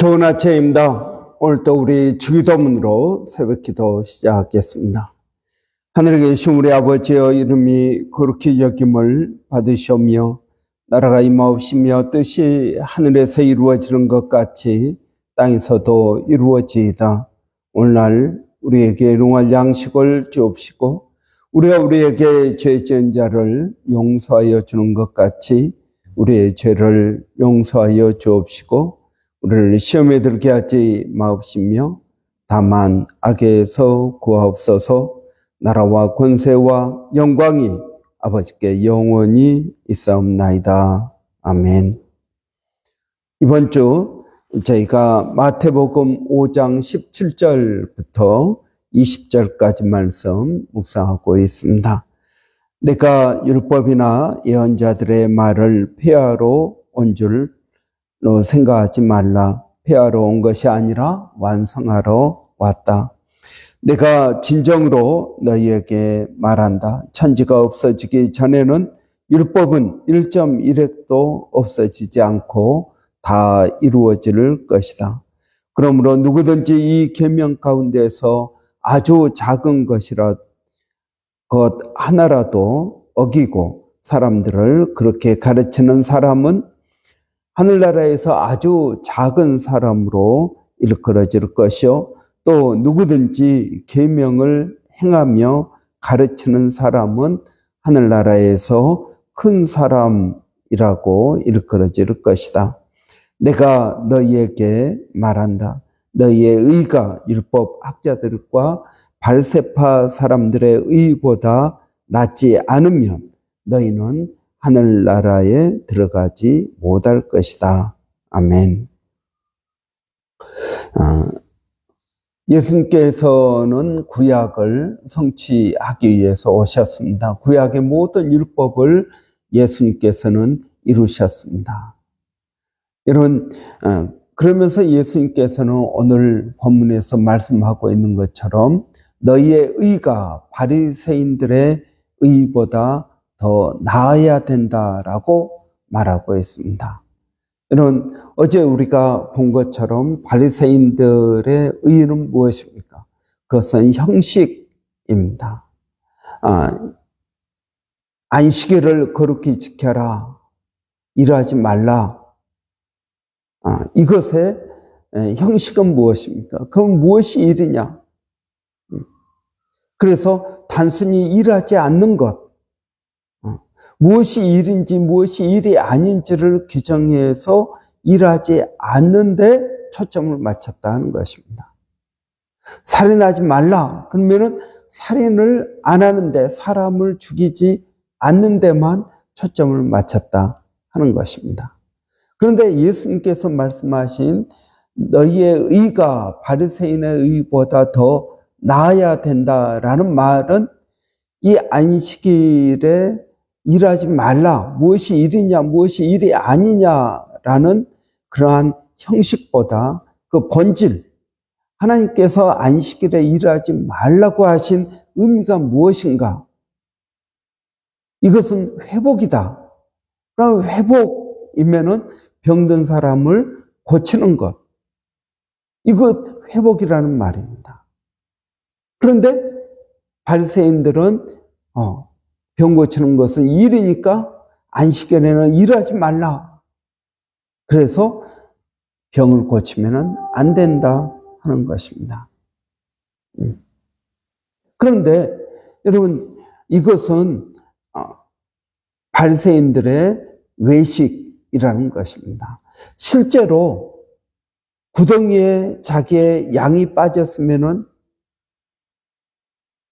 좋은 아침입니다. 오늘 또 우리 주기도문으로 새벽기도 시작하겠습니다. 하늘에 계신 우리 아버지여, 이름이 거룩히 여김을 받으시오며 나라가 임하옵시며 뜻이 하늘에서 이루어지는 것 같이 땅에서도 이루어지이다. 오늘날 우리에게 일용할 양식을 주옵시고 우리가 우리에게 죄 지은 자를 용서하여 주는 것 같이 우리의 죄를 용서하여 주옵시고 우리를 시험에 들게 하지 마옵시며 다만 악에서 구하옵소서. 나라와 권세와 영광이 아버지께 영원히 있사옵나이다. 아멘. 이번 주 저희가 마태복음 5장 17절부터 20절까지 말씀 묵상하고 있습니다. 내가 율법이나 예언자들의 말을 폐하러 온 줄 너 생각하지 말라. 폐하러 온 것이 아니라 완성하러 왔다. 내가 진정으로 너희에게 말한다. 천지가 없어지기 전에는 율법은 1.1획도 없어지지 않고 다 이루어질 것이다. 그러므로 누구든지 이 계명 가운데서 아주 작은 것 하나라도 어기고 사람들을 그렇게 가르치는 사람은 하늘나라에서 아주 작은 사람으로 일컬어질 것이요, 또 누구든지 계명을 행하며 가르치는 사람은 하늘나라에서 큰 사람이라고 일컬어질 것이다. 내가 너희에게 말한다. 너희의 의가 율법 학자들과 발세파 사람들의 의보다 낫지 않으면 너희는 하늘나라에 들어가지 못할 것이다. 아멘. 예수님께서는 구약을 성취하기 위해서 오셨습니다. 구약의 모든 율법을 예수님께서는 이루셨습니다. 그러면서 예수님께서는 오늘 본문에서 말씀하고 있는 것처럼 너희의 의가 바리새인들의 의보다 더 나아야 된다라고 말하고 있습니다. 어제 우리가 본 것처럼 바리새인들의 의는 무엇입니까? 그것은 형식입니다. 안식일을 거룩히 지켜라. 일하지 말라. 이것의 형식은 무엇입니까? 그럼 무엇이 일이냐? 그래서 단순히 일하지 않는 것, 무엇이 일인지 무엇이 일이 아닌지를 규정해서 일하지 않는데 초점을 맞췄다는 것입니다. 살인하지 말라. 그러면은 살인을 안 하는데, 사람을 죽이지 않는 데만 초점을 맞췄다 하는 것입니다. 그런데 예수님께서 말씀하신 너희의 의가 바리새인의 의보다 더 나아야 된다라는 말은 이 안식일에 일하지 말라, 무엇이 일이냐 무엇이 일이 아니냐라는 그러한 형식보다 그 본질, 하나님께서 안식일에 일하지 말라고 하신 의미가 무엇인가? 이것은 회복이다. 그럼 회복이면은 병든 사람을 고치는 것, 이것 회복이라는 말입니다. 그런데 바리새인들은 병 고치는 것은 일이니까 안식일에는 일하지 말라. 그래서 병을 고치면 안 된다 하는 것입니다. 그런데 여러분, 이것은 바리새인들의 외식이라는 것입니다. 실제로 구덩이에 자기의 양이 빠졌으면은,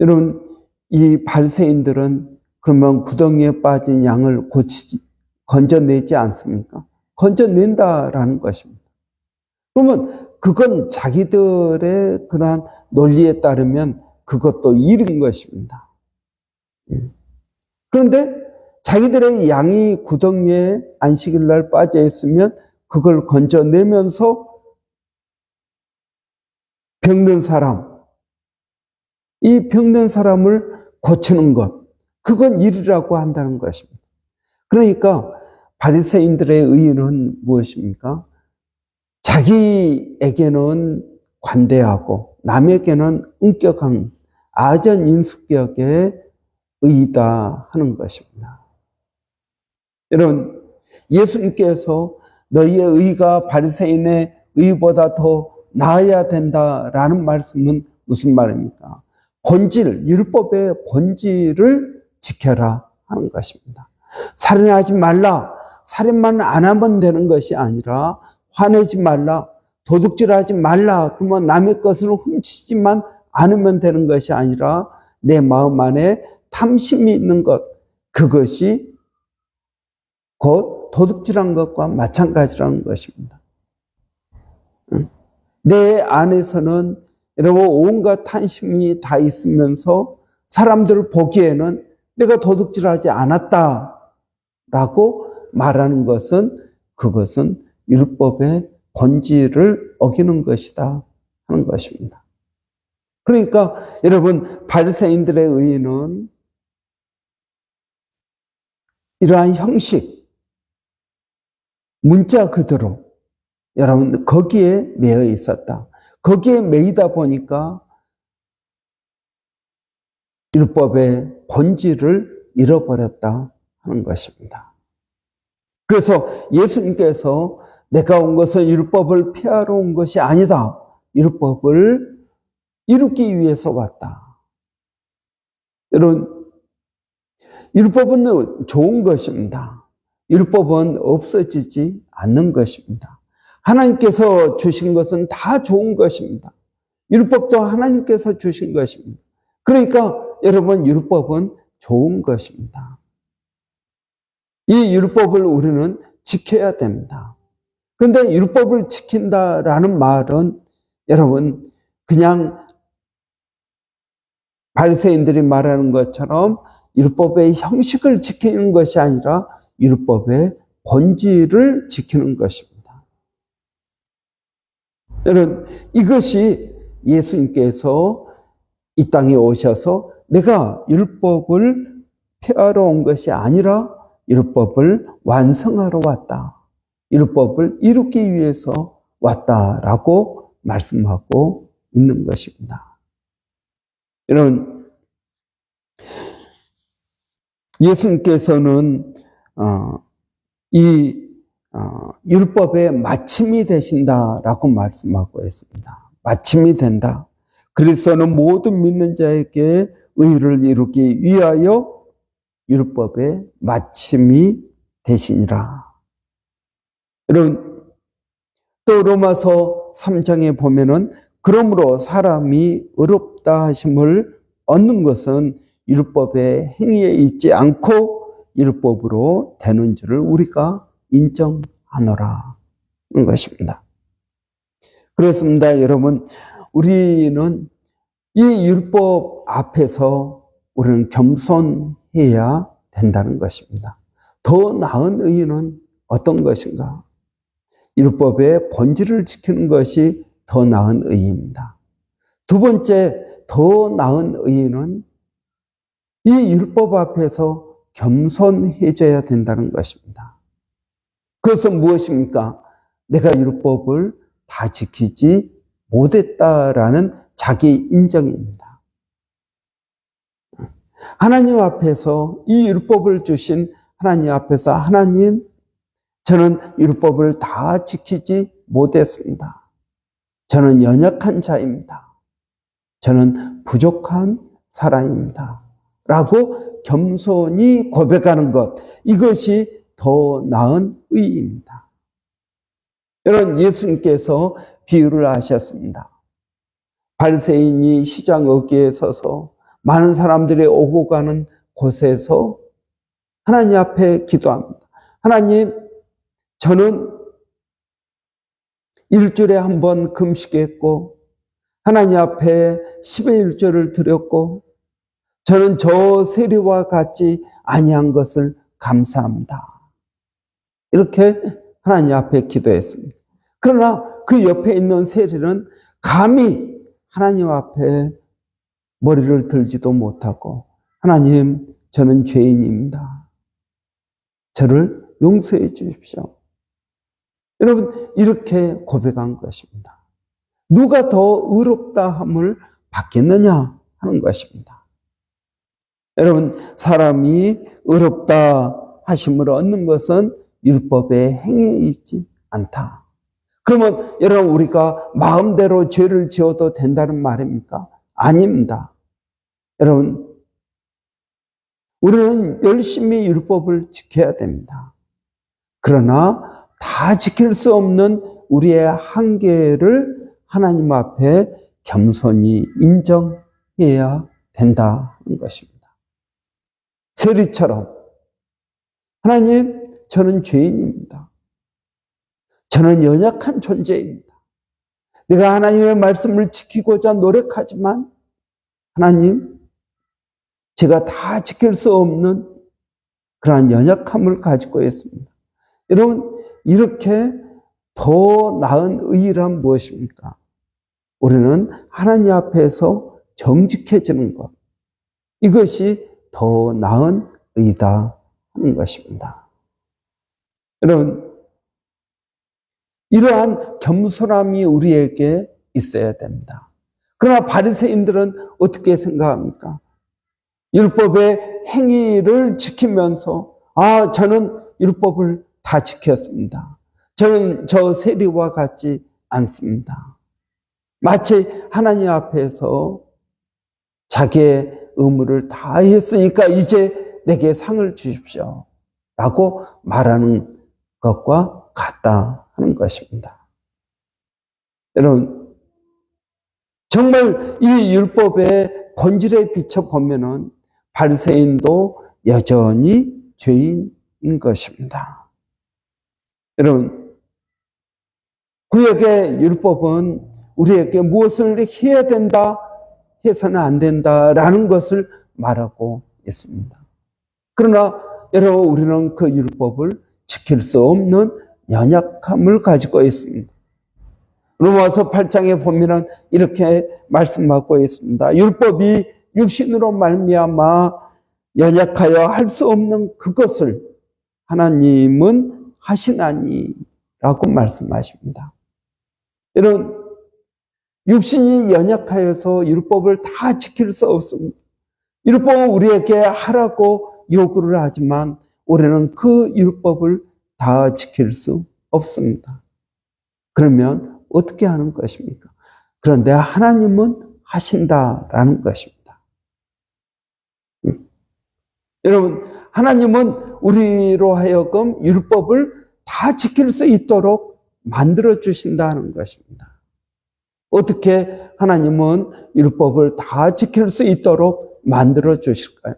여러분, 이 바리새인들은 그러면 구덩이에 빠진 양을 건져내지 않습니까? 건져낸다라는 것입니다. 그러면 그건 자기들의 그러한 논리에 따르면 그것도 일인 것입니다. 그런데 자기들의 양이 구덩이에 안식일 날 빠져 있으면 그걸 건져내면서 병든 사람, 이 병든 사람을 고치는 것, 그건 일이라고 한다는 것입니다. 그러니까 바리새인들의 의의는 무엇입니까? 자기에게는 관대하고 남에게는 엄격한 아전인수격의 의이다 하는 것입니다. 여러분, 예수님께서 너희의 의가 바리새인의 의보다 더 나아야 된다라는 말씀은 무슨 말입니까? 본질, 율법의 본질을 지켜라 하는 것입니다. 살인하지 말라. 살인만 안 하면 되는 것이 아니라 화내지 말라. 도둑질하지 말라. 그러면 남의 것을 훔치지만 않으면 되는 것이 아니라 내 마음 안에 탐심이 있는 것, 그것이 곧 도둑질한 것과 마찬가지라는 것입니다. 내 안에서는 여러분 온갖 탐심이 다 있으면서 사람들을 보기에는 내가 도둑질하지 않았다라고 말하는 것은 그것은 율법의 본질을 어기는 것이다 하는 것입니다. 그러니까 여러분 바리새인들의 의는 이러한 형식, 문자 그대로 여러분 거기에 매여 있었다. 거기에 매이다 보니까 율법의 본질을 잃어버렸다 하는 것입니다. 그래서 예수님께서 내가 온 것은 율법을 폐하러 온 것이 아니다. 율법을 이루기 위해서 왔다. 여러분, 율법은 좋은 것입니다. 율법은 없어지지 않는 것입니다. 하나님께서 주신 것은 다 좋은 것입니다. 율법도 하나님께서 주신 것입니다. 그러니까 여러분 율법은 좋은 것입니다. 이 율법을 우리는 지켜야 됩니다. 그런데 율법을 지킨다라는 말은 여러분 그냥 바리새인들이 말하는 것처럼 율법의 형식을 지키는 것이 아니라 율법의 본질을 지키는 것입니다. 여러분, 이것이 예수님께서 이 땅에 오셔서 내가 율법을 폐하러 온 것이 아니라 율법을 완성하러 왔다. 율법을 이루기 위해서 왔다라고 말씀하고 있는 것입니다. 여러분, 예수님께서는 율법의 마침이 되신다라고 말씀하고 있습니다. 마침이 된다. 그리스도는 모든 믿는 자에게 의를 이루기 위하여 율법의 마침이 되시니라. 여러분, 또 로마서 3장에 보면은 그러므로 사람이 의롭다 하심을 얻는 것은 율법의 행위에 있지 않고 율법으로 되는 줄을 우리가 인정하노라 하는 것입니다. 그렇습니다. 여러분, 우리는 이 율법 앞에서 우리는 겸손해야 된다는 것입니다. 더 나은 의의는 어떤 것인가? 율법의 본질을 지키는 것이 더 나은 의의입니다. 두 번째, 더 나은 의의는 이 율법 앞에서 겸손해져야 된다는 것입니다. 그것은 무엇입니까? 내가 율법을 다 지키지 못했다라는 자기 인정입니다. 하나님 앞에서 이 율법을 주신 하나님 앞에서 하나님, 저는 율법을 다 지키지 못했습니다. 저는 연약한 자입니다. 저는 부족한 사람입니다. 라고 겸손히 고백하는 것, 이것이 더 나은 의의입니다. 여러분, 예수님께서 비유를 하셨습니다. 바리새인이 시장 어귀에 서서 많은 사람들이 오고 가는 곳에서 하나님 앞에 기도합니다. 하나님, 저는 일주일에 한 번 금식했고 하나님 앞에 10의 1조를 드렸고 저는 저 세리와 같지 아니한 것을 감사합니다. 이렇게 하나님 앞에 기도했습니다. 그러나 그 옆에 있는 세리는 감히 하나님 앞에 머리를 들지도 못하고 하나님, 저는 죄인입니다. 저를 용서해 주십시오. 여러분, 이렇게 고백한 것입니다. 누가 더 의롭다 함을 받겠느냐 하는 것입니다. 여러분, 사람이 의롭다 하심을 얻는 것은 율법의 행위에 있지 않다. 그러면 여러분, 우리가 마음대로 죄를 지어도 된다는 말입니까? 아닙니다. 여러분, 우리는 열심히 율법을 지켜야 됩니다. 그러나 다 지킬 수 없는 우리의 한계를 하나님 앞에 겸손히 인정해야 된다는 것입니다. 세리처럼, 하나님, 저는 죄인입니다. 저는 연약한 존재입니다. 내가 하나님의 말씀을 지키고자 노력하지만 하나님, 제가 다 지킬 수 없는 그러한 연약함을 가지고 있습니다. 여러분, 이렇게 더 나은 의의란 무엇입니까? 우리는 하나님 앞에서 정직해지는 것. 이것이 더 나은 의의다 하는 것입니다. 여러분, 이러한 겸손함이 우리에게 있어야 됩니다. 그러나 바리새인들은 어떻게 생각합니까? 율법의 행위를 지키면서 저는 율법을 다 지켰습니다. 저는 저 세리와 같지 않습니다. 마치 하나님 앞에서 자기의 의무를 다 했으니까 이제 내게 상을 주십시오 라고 말하는 것과 같다 하는 것입니다. 여러분, 정말 이 율법의 본질에 비춰보면은 바리새인도 여전히 죄인인 것입니다. 여러분, 구약의 율법은 우리에게 무엇을 해야 된다, 해서는 안 된다라는 것을 말하고 있습니다. 그러나 여러분, 우리는 그 율법을 지킬 수 없는 연약함을 가지고 있습니다. 로마서 8장에 보면 이렇게 말씀하고 있습니다. 율법이 육신으로 말미암아 연약하여 할 수 없는 그것을 하나님은 하시나니 라고 말씀하십니다. 여러분, 육신이 연약하여서 율법을 다 지킬 수 없습니다. 율법은 우리에게 하라고 요구를 하지만 우리는 그 율법을 다 지킬 수 없습니다. 그러면 어떻게 하는 것입니까? 그런데 하나님은 하신다라는 것입니다. 여러분, 하나님은 우리로 하여금 율법을 다 지킬 수 있도록 만들어 주신다는 것입니다. 어떻게 하나님은 율법을 다 지킬 수 있도록 만들어 주실까요?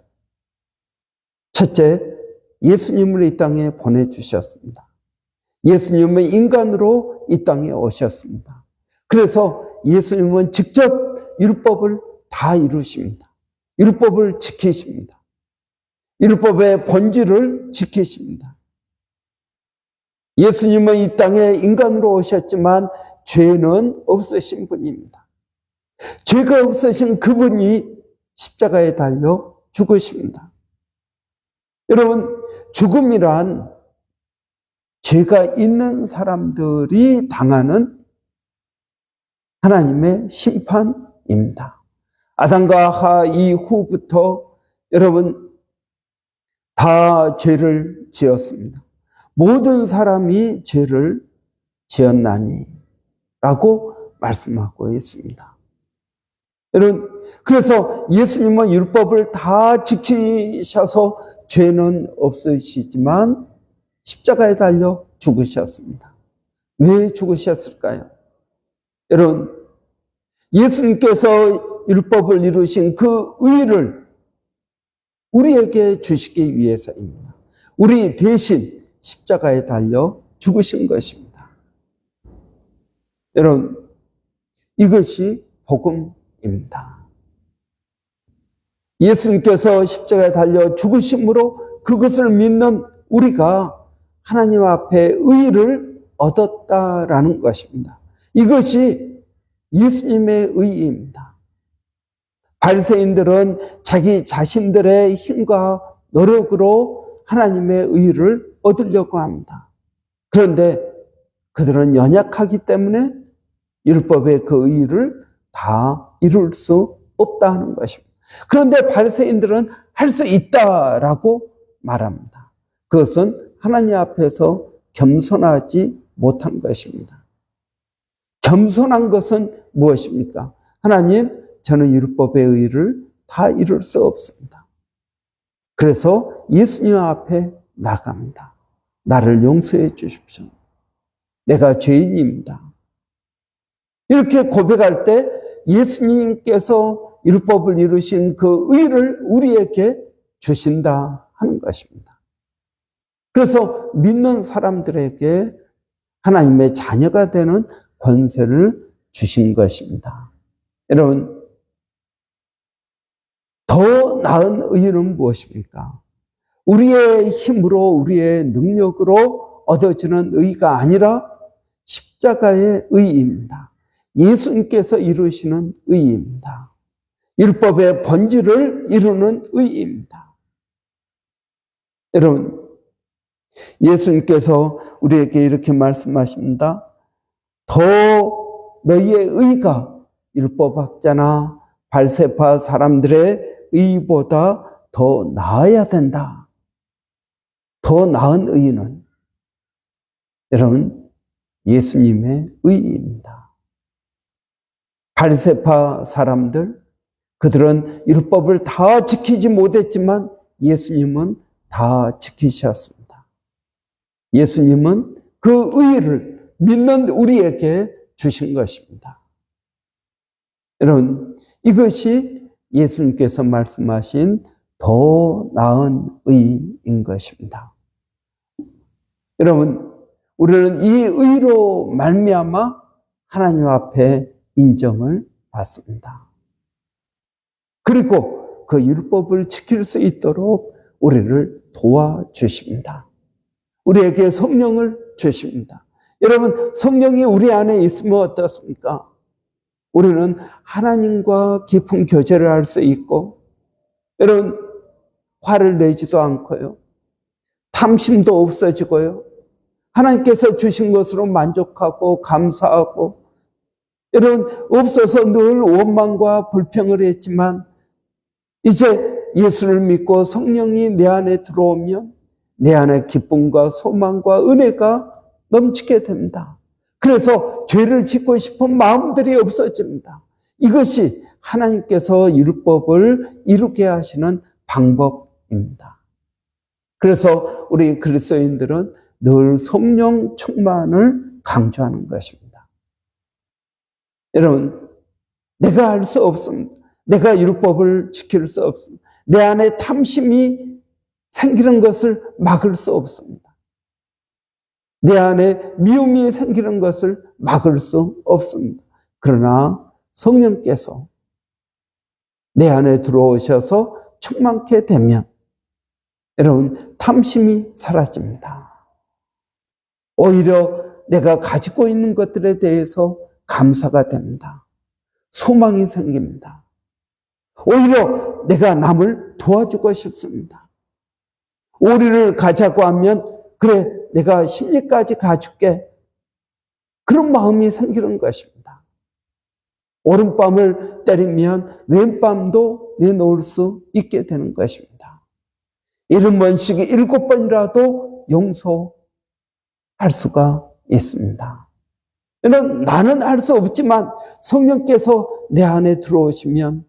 첫째, 예수님을 이 땅에 보내주셨습니다. 예수님은 인간으로 이 땅에 오셨습니다. 그래서 예수님은 직접 율법을 다 이루십니다. 율법을 지키십니다. 율법의 본질을 지키십니다. 예수님은 이 땅에 인간으로 오셨지만 죄는 없으신 분입니다. 죄가 없으신 그분이 십자가에 달려 죽으십니다. 여러분, 죽음이란 죄가 있는 사람들이 당하는 하나님의 심판입니다. 아담과 하와 이후부터 여러분 다 죄를 지었습니다. 모든 사람이 죄를 지었나니 라고 말씀하고 있습니다. 여러분, 그래서 예수님은 율법을 다 지키셔서 죄는 없으시지만 십자가에 달려 죽으셨습니다. 왜 죽으셨을까요? 여러분, 예수님께서 율법을 이루신 그 의를 우리에게 주시기 위해서입니다. 우리 대신 십자가에 달려 죽으신 것입니다. 여러분, 이것이 복음입니다. 예수님께서 십자가에 달려 죽으심으로 그것을 믿는 우리가 하나님 앞에 의를 얻었다라는 것입니다. 이것이 예수님의 의입니다. 바리새인들은 자기 자신들의 힘과 노력으로 하나님의 의를 얻으려고 합니다. 그런데 그들은 연약하기 때문에 율법의 그 의를 다 이룰 수 없다 하는 것입니다. 그런데 바리새인들은 할 수 있다라고 말합니다. 그것은 하나님 앞에서 겸손하지 못한 것입니다. 겸손한 것은 무엇입니까? 하나님, 저는 율법의 의를 다 이룰 수 없습니다. 그래서 예수님 앞에 나갑니다. 나를 용서해 주십시오. 내가 죄인입니다. 이렇게 고백할 때 예수님께서 율법을 이루신 그 의를 우리에게 주신다 하는 것입니다. 그래서 믿는 사람들에게 하나님의 자녀가 되는 권세를 주신 것입니다. 여러분, 더 나은 의는 무엇입니까? 우리의 힘으로, 우리의 능력으로 얻어지는 의가 아니라 십자가의 의입니다. 예수님께서 이루시는 의입니다. 율법의 본질을 이루는 의입니다. 여러분, 예수님께서 우리에게 이렇게 말씀하십니다. 더 너희의 의가 율법학자나 발세파 사람들의 의보다 더 나아야 된다. 더 나은 의는 여러분, 예수님의 의입니다. 바리새파 사람들, 그들은 율법을 다 지키지 못했지만 예수님은 다 지키셨습니다. 예수님은 그 의를 믿는 우리에게 주신 것입니다. 여러분, 이것이 예수님께서 말씀하신 더 나은 의인 것입니다. 여러분, 우리는 이 의로 말미암아 하나님 앞에 인정을 받습니다. 그리고 그 율법을 지킬 수 있도록 우리를 도와주십니다. 우리에게 성령을 주십니다. 여러분, 성령이 우리 안에 있으면 어떻습니까? 우리는 하나님과 깊은 교제를 할 수 있고, 여러분, 화를 내지도 않고요. 탐심도 없어지고요. 하나님께서 주신 것으로 만족하고 감사하고, 여러분, 없어서 늘 원망과 불평을 했지만 이제 예수를 믿고 성령이 내 안에 들어오면 내 안에 기쁨과 소망과 은혜가 넘치게 됩니다. 그래서 죄를 짓고 싶은 마음들이 없어집니다. 이것이 하나님께서 율법을 이루게 하시는 방법입니다. 그래서 우리 그리스도인들은 늘 성령 충만을 강조하는 것입니다. 여러분, 내가 할 수 없습니다. 내가 율법을 지킬 수 없습니다. 내 안에 탐심이 생기는 것을 막을 수 없습니다. 내 안에 미움이 생기는 것을 막을 수 없습니다. 그러나 성령께서 내 안에 들어오셔서 충만케 되면 여러분, 탐심이 사라집니다. 오히려 내가 가지고 있는 것들에 대해서 감사가 됩니다. 소망이 생깁니다. 오히려 내가 남을 도와주고 싶습니다. 오리를 가자고 하면 그래, 내가 십리까지 가줄게. 그런 마음이 생기는 것입니다. 오른밤을 때리면 왼밤도 내놓을 수 있게 되는 것입니다. 70번씩 7번이라도 용서할 수가 있습니다. 나는 할 수 없지만 성령께서 내 안에 들어오시면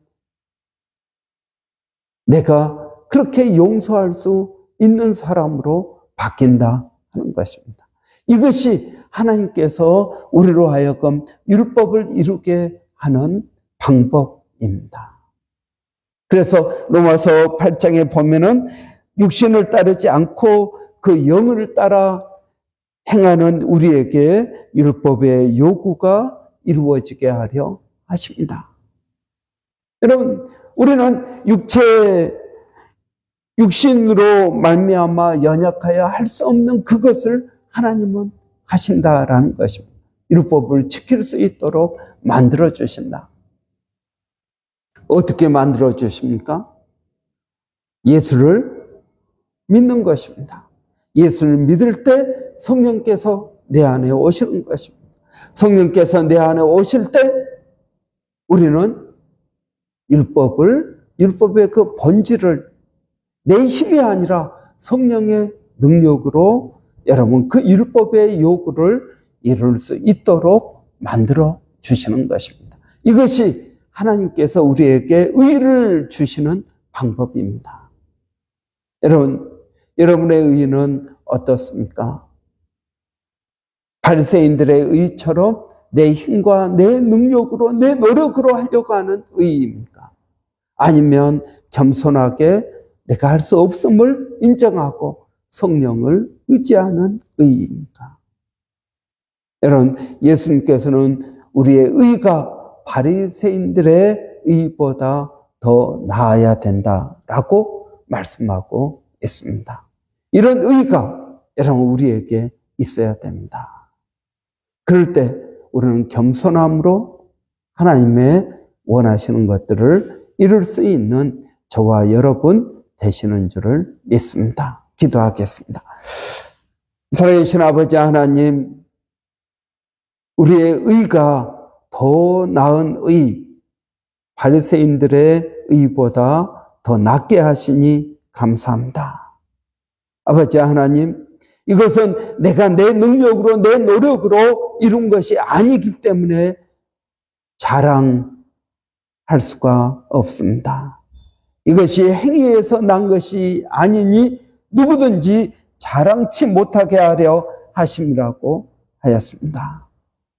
내가 그렇게 용서할 수 있는 사람으로 바뀐다 하는 것입니다. 이것이 하나님께서 우리로 하여금 율법을 이루게 하는 방법입니다. 그래서 로마서 8장에 보면은 육신을 따르지 않고 그 영을 따라 행하는 우리에게 율법의 요구가 이루어지게 하려 하십니다. 여러분, 우리는 육신으로 말미암아 연약하여 할 수 없는 그것을 하나님은 하신다라는 것입니다. 율법을 지킬 수 있도록 만들어 주신다. 어떻게 만들어 주십니까? 예수를 믿는 것입니다. 예수를 믿을 때 성령께서 내 안에 오시는 것입니다. 성령께서 내 안에 오실 때 우리는 율법의 그 본질을 내 힘이 아니라 성령의 능력으로 여러분 그 율법의 요구를 이룰 수 있도록 만들어 주시는 것입니다. 이것이 하나님께서 우리에게 의를 주시는 방법입니다. 여러분의 의는 어떻습니까? 바리새인들의 의처럼 내 힘과 내 능력으로 내 노력으로 하려고 하는 의입니까? 아니면 겸손하게 내가 할 수 없음을 인정하고 성령을 의지하는 의입니까? 여러분, 예수님께서는 우리의 의가 바리새인들의 의보다 더 나아야 된다라고 말씀하고 있습니다. 이런 의가 여러분 우리에게 있어야 됩니다. 그럴 때 우리는 겸손함으로 하나님의 원하시는 것들을 이룰 수 있는 저와 여러분 되시는 줄을 믿습니다. 기도하겠습니다. 살아계신 아버지 하나님, 우리의 의가 더 나은 의, 바리새인들의 의보다 더 낫게 하시니 감사합니다. 아버지 하나님, 이것은 내가 내 능력으로 내 노력으로 이룬 것이 아니기 때문에 자랑할 수가 없습니다. 이것이 행위에서 난 것이 아니니 누구든지 자랑치 못하게 하려 하심이라고 하였습니다.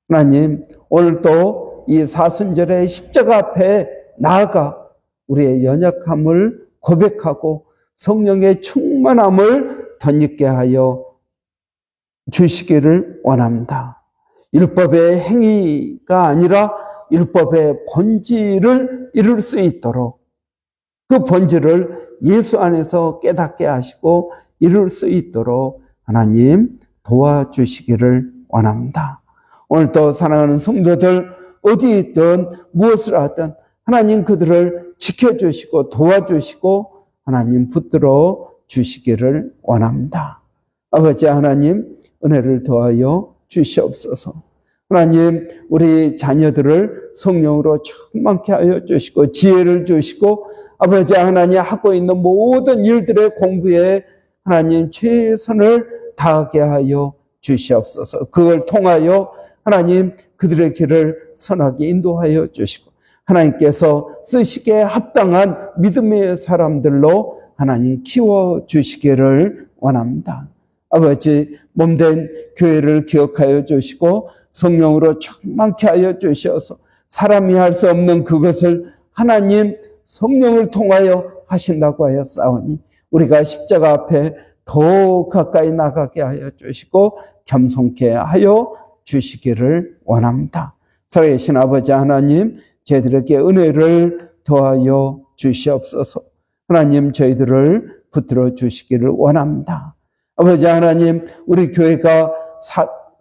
하나님, 오늘도 이 사순절의 십자가 앞에 나아가 우리의 연약함을 고백하고 성령의 충만함을 덧입게 하여 주시기를 원합니다. 율법의 행위가 아니라 율법의 본질을 이룰 수 있도록 그 본질을 예수 안에서 깨닫게 하시고 이룰 수 있도록 하나님 도와주시기를 원합니다. 오늘도 사랑하는 성도들 어디 있든 무엇을 하든 하나님 그들을 지켜주시고 도와주시고 하나님 붙들어 주시기를 원합니다. 아버지 하나님 은혜를 더하여 주시옵소서. 하나님 우리 자녀들을 성령으로 충만케 하여 주시고 지혜를 주시고 아버지 하나님 하고 있는 모든 일들의 공부에 하나님 최선을 다하게 하여 주시옵소서. 그걸 통하여 하나님 그들의 길을 선하게 인도하여 주시고 하나님께서 쓰시기에 합당한 믿음의 사람들로 하나님 키워주시기를 원합니다. 아버지 몸된 교회를 기억하여 주시고 성령으로 충만케 하여 주셔서 사람이 할 수 없는 그것을 하나님 성령을 통하여 하신다고 하였사오니 우리가 십자가 앞에 더 가까이 나가게 하여 주시고 겸손케 하여 주시기를 원합니다. 살아계신 아버지 하나님 저희들에게 은혜를 더하여 주시옵소서. 하나님 저희들을 붙들어 주시기를 원합니다. 아버지 하나님 우리 교회가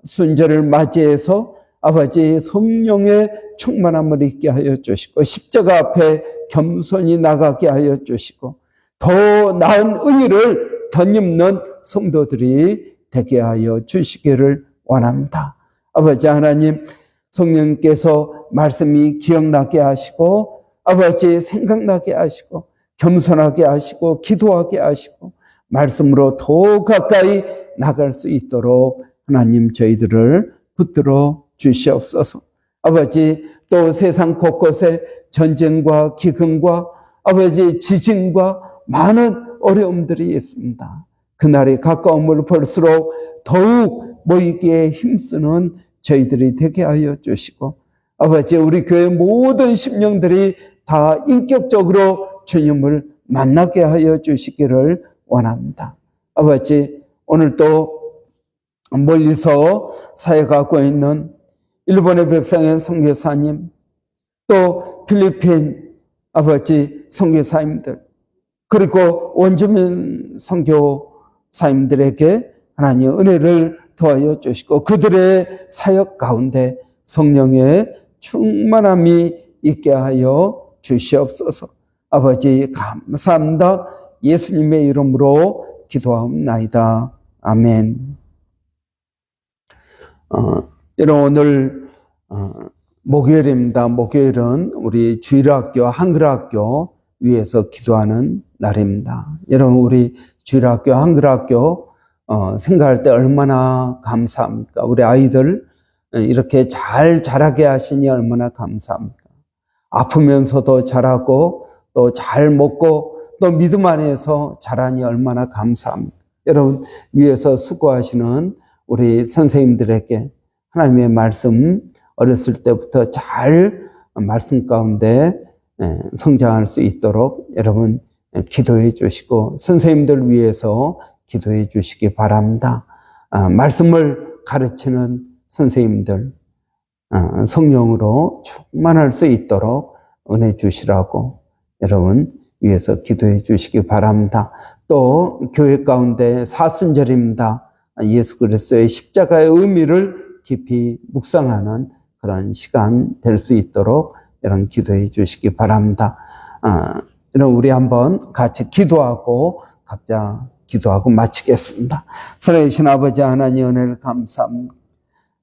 사순절을 맞이해서 아버지 성령의 충만함을 있게 하여 주시고 십자가 앞에 겸손히 나가게 하여 주시고 더 나은 의를 덧입는 성도들이 되게 하여 주시기를 원합니다. 아버지 하나님 성령께서 말씀이 기억나게 하시고 아버지 생각나게 하시고 겸손하게 하시고 기도하게 하시고 말씀으로 더 가까이 나갈 수 있도록 하나님 저희들을 붙들어 주시옵소서. 아버지 또 세상 곳곳에 전쟁과 기근과 아버지 지진과 많은 어려움들이 있습니다. 그날이 가까움을 볼수록 더욱 모이기에 힘쓰는 저희들이 되게 하여 주시고 아버지 우리 교회 모든 심령들이 다 인격적으로 주님을 만나게 하여 주시기를 원합니다. 아버지 오늘도 멀리서 사역하고 있는 일본의 백성의 선교사님 또 필리핀 아버지 선교사님들 그리고 원주민 선교사님들에게 하나님 은혜를 더하여 주시고 그들의 사역 가운데 성령의 충만함이 있게 하여 주시옵소서. 아버지 감사합니다. 예수님의 이름으로 기도하옵나이다. 아멘. 이런 오늘 목요일입니다. 목요일은 우리 주일학교 한글학교 위해서 기도하는 날입니다. 여러분 우리 주일학교 한글학교 생각할 때 얼마나 감사합니까? 우리 아이들 이렇게 잘 자라게 하시니 얼마나 감사합니까? 아프면서도 자라고 또 잘 먹고 또 믿음 안에서 자라니 얼마나 감사합니까? 여러분 위에서 수고하시는 우리 선생님들에게 하나님의 말씀 어렸을 때부터 잘 말씀 가운데 성장할 수 있도록 여러분 기도해 주시고 선생님들 위해서 기도해 주시기 바랍니다. 말씀을 가르치는 선생님들 성령으로 충만할 수 있도록 은혜 주시라고 여러분 위해서 기도해 주시기 바랍니다. 또 교회 가운데 사순절입니다. 예수 그리스도의 십자가의 의미를 깊이 묵상하는 그런 시간 될 수 있도록 여러분 기도해 주시기 바랍니다. 여러분 우리 한번 같이 기도하고 각자 기도하고 마치겠습니다. 살아계신 아버지 하나님 은혜를 감사합니다.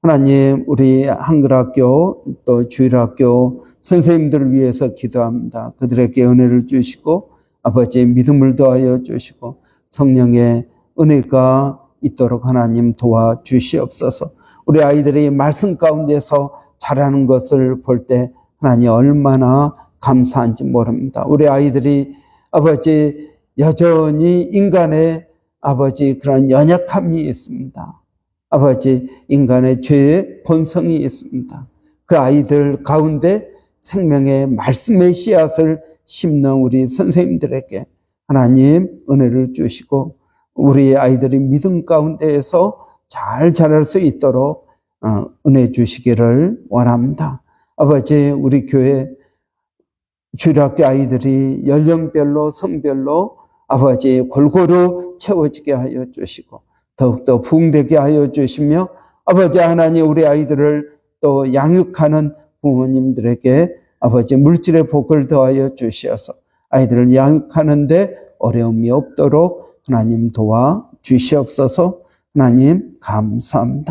하나님 우리 한글학교 또 주일학교 선생님들을 위해서 기도합니다. 그들에게 은혜를 주시고 아버지의 믿음을 더하여 주시고 성령의 은혜가 있도록 하나님 도와주시옵소서. 우리 아이들이 말씀 가운데서 자라는 것을 볼 때 하나님 얼마나 감사한지 모릅니다. 우리 아이들이 아버지 여전히 인간의 아버지 그런 연약함이 있습니다. 아버지 인간의 죄의 본성이 있습니다. 그 아이들 가운데 생명의 말씀의 씨앗을 심는 우리 선생님들에게 하나님 은혜를 주시고 우리 아이들이 믿음 가운데에서 잘 자랄 수 있도록 은혜 주시기를 원합니다. 아버지 우리 교회 주일학교 아이들이 연령별로 성별로 아버지 골고루 채워지게 하여 주시고 더욱더 부흥되게 하여 주시며 아버지 하나님 우리 아이들을 또 양육하는 부모님들에게 아버지 물질의 복을 더하여 주시어서 아이들을 양육하는데 어려움이 없도록 하나님 도와 주시옵소서. 하나님 감사합니다.